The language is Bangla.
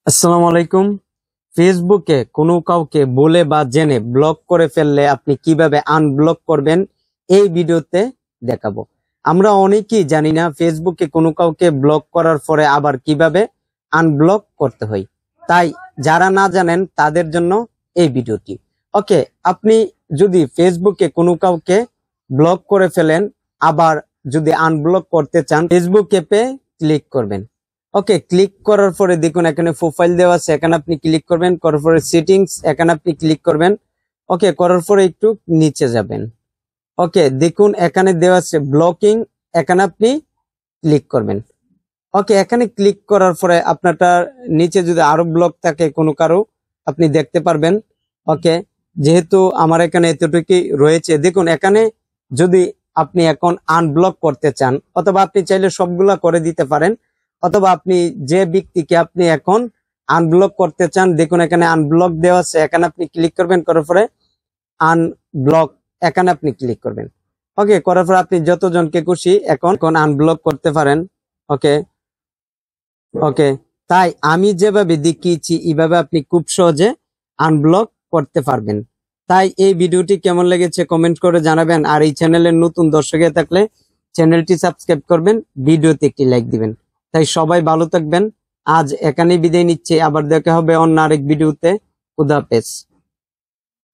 আসসালামু আলাইকুম। ফেসবুকে কোনো কাউকে বলে বা জেনে ব্লক করে ফেললে আপনি কিভাবে আনব্লক করবেন এই ভিডিওতে দেখাবো। আমরা অনেকেই জানি না ফেসবুকে কোনো কাউকে ব্লক করার পরে আবার কিভাবে আনব্লক করতে হয়। তাই যারা না জানেন তাদের জন্য এই ভিডিওটি। ওকে, আপনি যদি ফেসবুকে কোনো কাউকে ব্লক করে ফেলেন আবার যদি আনব্লক করতে চান, ফেসবুক অ্যাপে ক্লিক করবেন। ওকে, ক্লিক করার পরে দেখুন এখানে প্রোফাইল দেওয়া আছে, এখানে আপনি ক্লিক করবেন। করার পরে সেটিংস, এখানে আপনি ক্লিক করবেন। ওকে, করার পরে একটু নিচে যাবেন। ওকে, দেখুন এখানে দেওয়া আছে ব্লকিং, এখানে আপনি ক্লিক করবেন। ওকে, এখানে ক্লিক করার পরে আপনারটা নিচে যদি আরো ব্লক থাকে কোনো কারো আপনি দেখতে পারবেন। ওকে, যেহেতু আমার এখানে এতটুকুই রয়েছে, দেখুন এখানে যদি আপনি এখন আনব্লক করতে চান অথবা আপনি চাইলে সবগুলা করে দিতে পারেন, অথবা আপনি যে ব্যক্তিকে আপনি এখন আনব্লক করতে চান, দেখুন এখানে আনব্লক দেওয়া আছে, এখানে আপনি ক্লিক করবেন। করার পরে আনব্লক, এখানে আপনি ক্লিক করবেন। ওকে, করার পরে আপনি যতজনকে খুশি এখন আনব্লক করতে পারেন। ওকে ওকে, তাই আমি যেভাবে দেখিয়েছি এইভাবে আপনি খুব সহজে আনব্লক করতে পারবেন। তাই এই ভিডিওটি কেমন লেগেছে কমেন্ট করে জানাবেন, আর এই চ্যানেলের নতুন দর্শক হয়ে থাকলে চ্যানেলটি সাবস্ক্রাইব করবেন, ভিডিওতে একটি লাইক দিবেন। তাই সবাই ভালো থাকবেন। আজ এখানেই বিদায় নিচ্ছি, আবার দেখা হবে অন্য আরেক ভিডিওতে। খুদা হাফেজ।